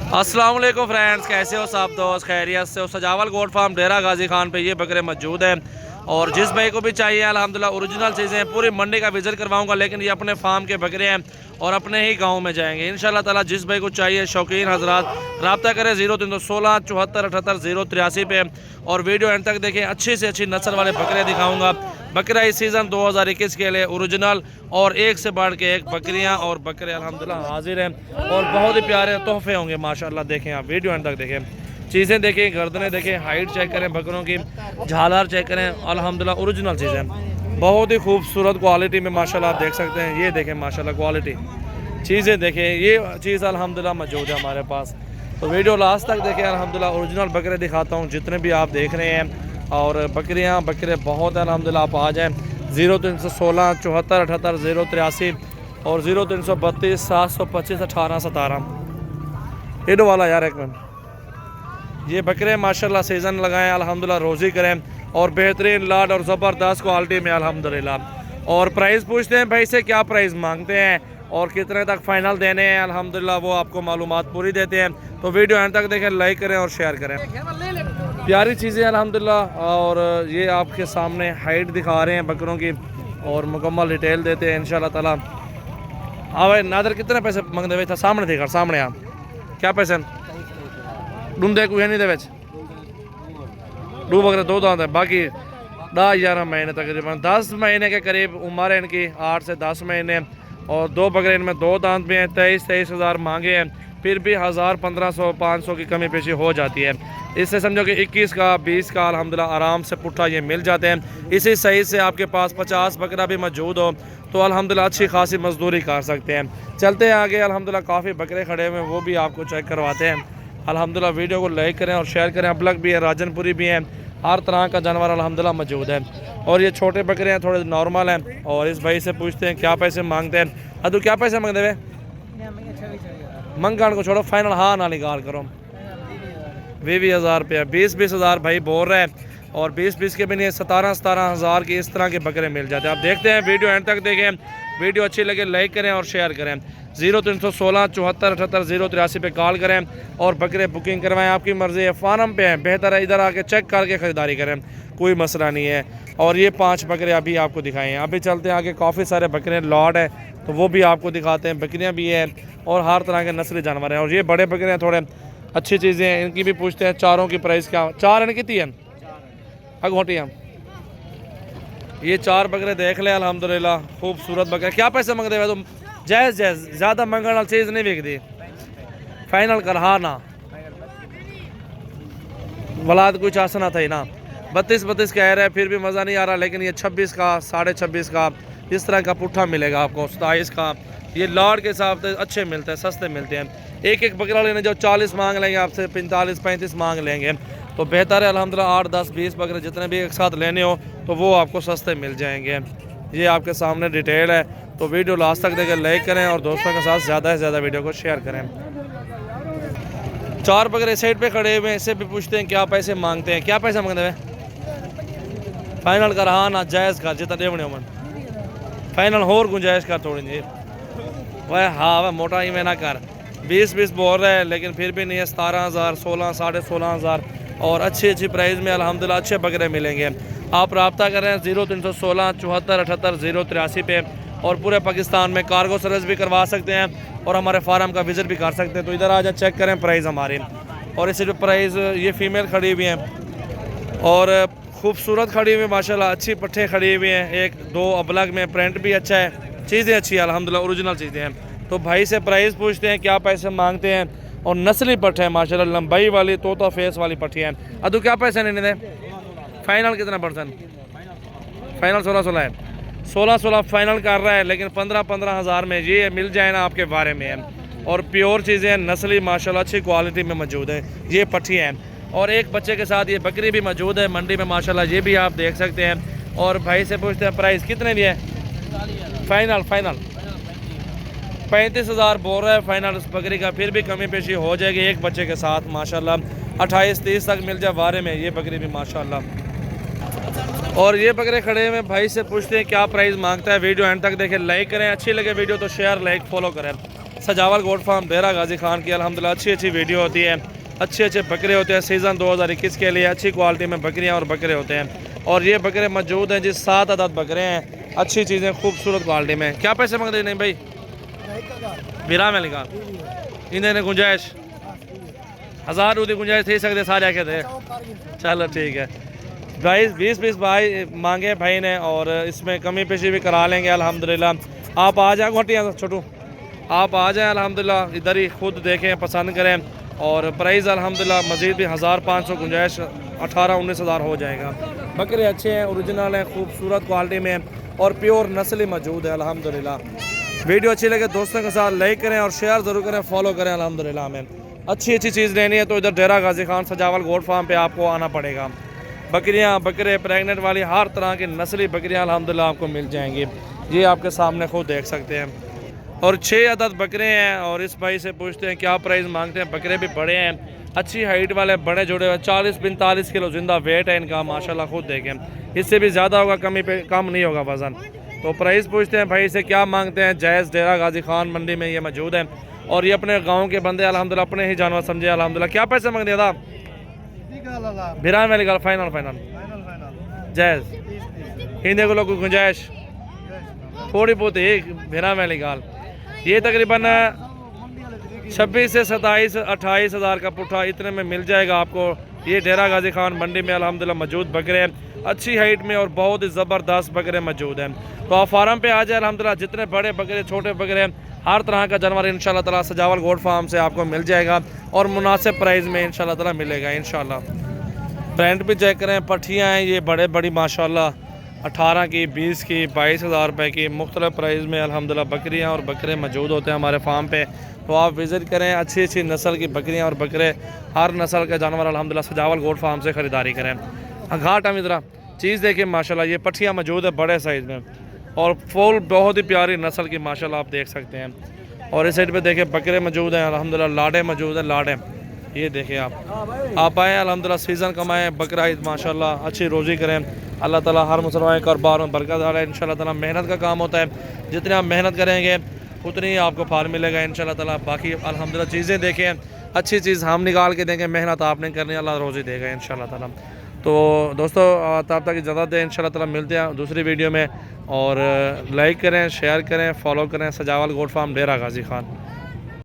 अस्सलाम वालेकुम फ्रेंड्स, कैसे हो सब दोस्त? खैरियत से हो? सजावल गोट फार्म डेरा गाजी खान पे ये बकरे मौजूद हैं और जिस भाई को भी चाहिए अल्हम्दुलिल्लाह ओरिजिनल चीज़ें पूरी मंडी का विजिट करवाऊंगा, लेकिन ये अपने फार्म के बकरे हैं और अपने ही गांव में जाएंगे इंशाल्लाह ताला। जिस भाई को चाहिए शौकीन हजरात रब्ता करें 0316 74 78 083 पे और वीडियो एंड तक देखें। अच्छी से अच्छी नस्ल वाले बकरे दिखाऊंगा। बकरा इस सीज़न 2021 के लिए ओरिजिनल और एक से बढ़ के एक बकरियां और बकरे अल्हम्दुलिल्लाह हाजिर हैं और बहुत ही प्यारे तोहफे होंगे माशाल्लाह। देखें आप वीडियो एंड तक देखें, चीज़ें देखें, गर्दनें देखें, हाइट चेक करें, बकरों की झालर चेक करें। अल्हम्दुलिल्लाह ओरिजिनल चीज़ें बहुत ही खूबसूरत क्वालिटी में माशाल्लाह आप देख सकते हैं। ये देखें माशाल्लाह क्वालिटी चीज़ें देखें, ये चीज़ अल्हम्दुलिल्लाह मौजूद है हमारे पास। तो वीडियो लास्ट तक देखें। अल्हम्दुलिल्लाह ओरिजिनल बकरे दिखाता हूँ जितने भी आप देख रहे हैं और बकरियाँ बकरे बहुत हैं अल्हम्दुलिल्लाह। आप आ जाएँ 0316 74 78 083 और 0332 725 18 17। इडो वाला यार एक मिनट। ये बकरे माशाल्लाह सीज़न लगाएं अल्हम्दुलिल्लाह, रोज़ी करें और बेहतरीन लाड और ज़बरदस्त क्वालिटी में अल्हम्दुलिल्लाह। और प्राइस पूछते हैं भाई से क्या प्राइस मांगते हैं और कितने तक फ़ाइनल देने हैं अल्हम्दुलिल्लाह, वो आपको मालूमात पूरी देते हैं। तो वीडियो एंड तक देखें, लाइक करें और शेयर करें। प्यारी चीज़ें अल्हम्दुलिल्लाह। और ये आपके सामने हाइट दिखा रहे हैं बकरों की और मुकम्मल डिटेल देते हैं इंशाल्लाह ताला। हाँ भाई नादर कितने पैसे मंगते हुए था? सामने देखा सामने आप क्या पैसे ढूंढे कोई नहीं दे डू बकरे दो दांत है, बाकी 10-11 महीने तकरीबन 10 महीने के करीब उम्र है इनकी, 8 से 10 महीने। और दो बकरे इनमें दो दांत भी हैं। 23 हज़ार मांगे हैं, फिर भी 1000 1500 500 की कमी पेशी हो जाती है। इससे समझो कि 21 का 20 का अल्हम्दुलिल्लाह आराम से पुट्ठा ये मिल जाते हैं। इसी सही से आपके पास 50 बकरा भी मौजूद हो तो अल्हम्दुलिल्लाह अच्छी खासी मजदूरी कर सकते हैं। चलते हैं आगे। अल्हम्दुलिल्लाह काफ़ी बकरे खड़े हुए हैं, वो भी आपको चेक करवाते हैं अल्हम्दुलिल्लाह। वीडियो को लाइक करें और शेयर करें। अबलग भी है, राजनपुरी भी है, हर तरह का जानवर अल्हम्दुलिल्लाह मौजूद है। और ये छोटे बकरे हैं, थोड़े नॉर्मल हैं। और इस भाई से पूछते हैं क्या पैसे मांगते हैं। अदू क्या पैसे मांगते हुए? मंगण को छोड़ो, फाइनल हाँ ना निकाल करो। 20,000 रुपया, 20 हज़ार भाई बोल रहे हैं और 20 के भी नहीं, 17 हज़ार की इस तरह के बकरे मिल जाते हैं। आप देखते हैं वीडियो एंड तक देखें। वीडियो अच्छी लगे लाइक करें और शेयर करें। 0316 74 78 083 पे कॉल करें और बकरे बुकिंग करवाएं। आपकी मर्ज़ी है, फार्म पे हैं, बेहतर है इधर आके चेक करके ख़रीदारी करें, कोई मसला नहीं है। और ये 5 बकरे अभी आपको दिखाए हैं। अभी चलते हैं आगे, काफ़ी सारे बकरे लॉट है तो वो भी आपको दिखाते हैं। बकरियाँ भी हैं और हर तरह के नस्ली जानवर हैं। और ये बड़े बकरे हैं, थोड़े अच्छी चीज़ें हैं, इनकी भी पूछते हैं। चारों की प्राइस क्या? 4 इनकी थी अगोटियाँ। ये 4 बकरे देख लें अल्हम्दुलिल्लाह, खूबसूरत बकरे। क्या पैसे मंगते हुए तुम? जायज़ ज़्यादा मंगने वाली चीज़ नहीं बिकती। फाइनल कर हाँ ना, वलाद कुछ आसना था ही ना। 32 कह रहे हैं, फिर भी मज़ा नहीं आ रहा। लेकिन ये 26 का 26.5 का इस तरह का पुट्ठा मिलेगा आपको, 27 का। ये लॉट के हिसाब से अच्छे मिलते हैं, सस्ते मिलते हैं। एक बकरा लेने जो 40 मांग लेंगे आपसे, 45-35 मांग लेंगे। तो बेहतर है अल्हम्दुलिल्लाह 8 10 20 बकरे जितने भी एक साथ लेने हो तो वो आपको सस्ते मिल जाएंगे। ये आपके सामने डिटेल है। तो वीडियो लास्ट तक देकर लाइक करें और दोस्तों के साथ ज़्यादा से ज़्यादा वीडियो को शेयर करें। 4 बकरे साइड पे खड़े हुए हैं, इससे भी पूछते हैं क्या पैसे मांगते हैं। क्या पैसे मांगते हैं? फाइनल कर हाँ ना, जायज़ कर जितना देवने मन फाइनल और गुंजाइश कर थोड़ी जी। वह हाँ वह मोटा ही में ना कर। 20 बोल रहे हैं लेकिन फिर भी नहीं है। 17,000 16 16,500 और अच्छी प्राइस में अल्हम्दुलिल्लाह अच्छे बकरे मिलेंगे। आप रब्ता करें 0316 74 78 083 पे और पूरे पाकिस्तान में कार्गो सर्विस भी करवा सकते हैं और हमारे फार्म का विज़िट भी कर सकते हैं। तो इधर आ जाए, चेक करें प्राइस हमारी। और इसी पे प्राइस ये फ़ीमेल खड़ी हुई हैं और खूबसूरत खड़ी हुई माशाल्लाह, अच्छी पट्ठे खड़ी हुई हैं। 1-2 अबलग में प्रिंट भी अच्छा है, चीज़ें अच्छी है अल्हम्दुलिल्लाह, ओरिजिनल चीज़ें हैं। तो भाई से प्राइस पूछते हैं क्या पैसे मांगते हैं। और नस्ली पट्ठे हैं माशाल्लाह, लंबाई वाली तोता फेस वाली पट्टी हैं। अदू क्या पैसे नहीं दे? फाइनल कितना %? फाइनल 16 है। 16 फाइनल कर रहा है, लेकिन 15 हज़ार में ये मिल जाए ना आपके बारे में है। और प्योर चीज़ें हैं, नस्ली माशाल्लाह अच्छी क्वालिटी में मौजूद है। ये पट्टी हैं और एक बच्चे के साथ ये बकरी भी मौजूद है मंडी में माशाल्लाह, ये भी आप देख सकते हैं। और भाई से पूछते हैं प्राइस कितने दिए? फाइनल 35 हज़ार बोल रहा है फाइनल उस बकरी का, फिर भी कमी पेशी हो जाएगी एक बच्चे के साथ माशाल्लाह। 28-30 तक मिल जाए बारे में ये बकरी भी माशाल्लाह। और ये बकरे खड़े हुए भाई से पूछते हैं क्या प्राइस मांगता है। वीडियो एंड तक देखें, लाइक करें, अच्छी लगे वीडियो तो शेयर लाइक फॉलो करें। सजावल गोट फार्म डेरा गाजी खान की अल्हम्दुलिल्लाह अच्छी अच्छी वीडियो होती है, अच्छे अच्छे बकरे होते हैं। सीज़न 2021 के लिए अच्छी क्वालिटी में बकरियां और बकरे होते हैं। और ये बकरे मौजूद हैं जी, 7 अदद बकरे हैं, अच्छी चीज़ें खूबसूरत क्वालिटी में। क्या पैसे मांगते नहीं भाई? बिरा में लिखा इन्हें गुंजाइश 1000 की गुंजाइश थी सकते सारे आके थे। चलो ठीक है भाई, 20 भाई मांगे भाई ने, और इसमें कमी पेशी भी करा लेंगे अल्हम्दुलिल्लाह। आप आ जाए घोटियाँ छोटू, आप आ जाएँ अल्हम्दुलिल्लाह, इधर ही खुद देखें, पसंद करें। और प्राइस अल्हम्दुलिल्लाह मज़ीद भी 1500 गुंजाइश 18-19 हज़ार हो जाएगा। बकरे अच्छे हैं, ओरिजिनल हैं, खूबसूरत क्वालिटी में और प्योर नस्ल मौजूद है अल्हम्दुलिल्लाह। वीडियो अच्छी लगे दोस्तों के साथ लाइक करें और शेयर ज़रूर करें, फॉलो करें अल्हम्दुलिल्लाह। में अच्छी अच्छी चीज़ लेनी है तो इधर डेरा गाजी खान सजावल गोट फार्म पे आपको आना पड़ेगा। बकरियां, बकरे, प्रेग्नेंट वाली हर तरह की नस्ली बकरियां अल्हम्दुलिल्लाह आपको मिल जाएंगी। ये आपके सामने खुद देख सकते हैं। और 6 अदद बकरे हैं। और इस भाई से पूछते हैं क्या प्राइस मांगते हैं। बकरे भी बड़े हैं, अच्छी हाइट वाले, बड़े जुड़े हुए, 40-45 किलो जिंदा वेट है इनका माशाल्लाह, खुद देखें। इससे भी ज़्यादा होगा, कम नहीं होगा वज़न। तो प्राइस पूछते हैं भाई से क्या मांगते हैं। जायज़ डेरा गाजी खान मंडी में ये मौजूद है और ये अपने गाँव के बंदे अल्हम्दुलिल्लाह, अपने ही जानवर समझे अल्हम्दुलिल्लाह। क्या पैसे मांगते हैं? बिरान वाली गाल फाइनल जायज़ हिंदे को लोग गुंजाइश थोड़ी बहुत ही बिरा वाली गाल। ये तकरीबन 26 से 27-28 हज़ार का पुट्ठा इतने में मिल जाएगा आपको। ये डेरा गाजी खान मंडी में अल्हम्दुलिल्लाह मौजूद बकरे हैं, अच्छी हाइट में और बहुत ही ज़बरदस्त बकरे मौजूद हैं। तो आप फार्म पे आ जाए अल्हम्दुलिल्लाह, जितने बड़े बकरे, छोटे बकरे, हर तरह का जानवर इंशाल्लाह ताला सजावल गोट फार्म से आपको मिल जाएगा और मुनासिब प्राइस में इंशाल्लाह ताला मिलेगा इंशाल्लाह। ब्रांड भी चेक करें, पट्ठियाँ हैं ये बड़े बड़ी माशाल्लाह, 18 की, 20 की, 22 हज़ार रुपये की मुख्तलिफ प्राइस में अल्हम्दुलिल्लाह बकरियाँ और बकरे मौजूद होते हैं हमारे फार्म पे। तो आप विज़िट करें, अच्छी अच्छी नस्ल की बकरियाँ और बकरे, हर नस्ल के जानवर अल्हम्दुलिल्लाह सजावल गोट फार्म से ख़रीदारी करें। घाट हम इधर चीज़ देखिए माशाल्लाह, ये पट्ठियाँ मौजूद है बड़े साइज़ में और फुल बहुत ही प्यारी नस्ल की माशाल्लाह आप देख सकते हैं। और इस साइड पे देखिए बकरे मौजूद हैं अल्हम्दुलिल्लाह, लाडे मौजूद हैं, लाडे ये देखें आप आएँ अल्हम्दुलिल्लाह, सीज़न कमाएँ, बकरा ईद माशाल्लाह अच्छी रोज़ी करें। अल्लाह ताला हर मुसलमान कारोबार में बरकत डाले इंशाल्लाह ताला। मेहनत का काम होता है, जितने आप मेहनत करेंगे उतनी ही आपको फल मिलेगा इंशाल्लाह ताला। बाकी अल्हम्दुलिल्लाह चीज़ें देखें, अच्छी चीज़ हम निकाल के देंगे, मेहनत आपने करनी, अल्लाह रोज़ी देगा इंशाल्लाह ताला। तो दोस्तों तब तक इजाज़त दें, इंशाल्लाह ताला मिलते हैं दूसरी वीडियो में। और लाइक करें, शेयर करें, फॉलो करें सजावल गोट फार्म डेरा गाजी खान।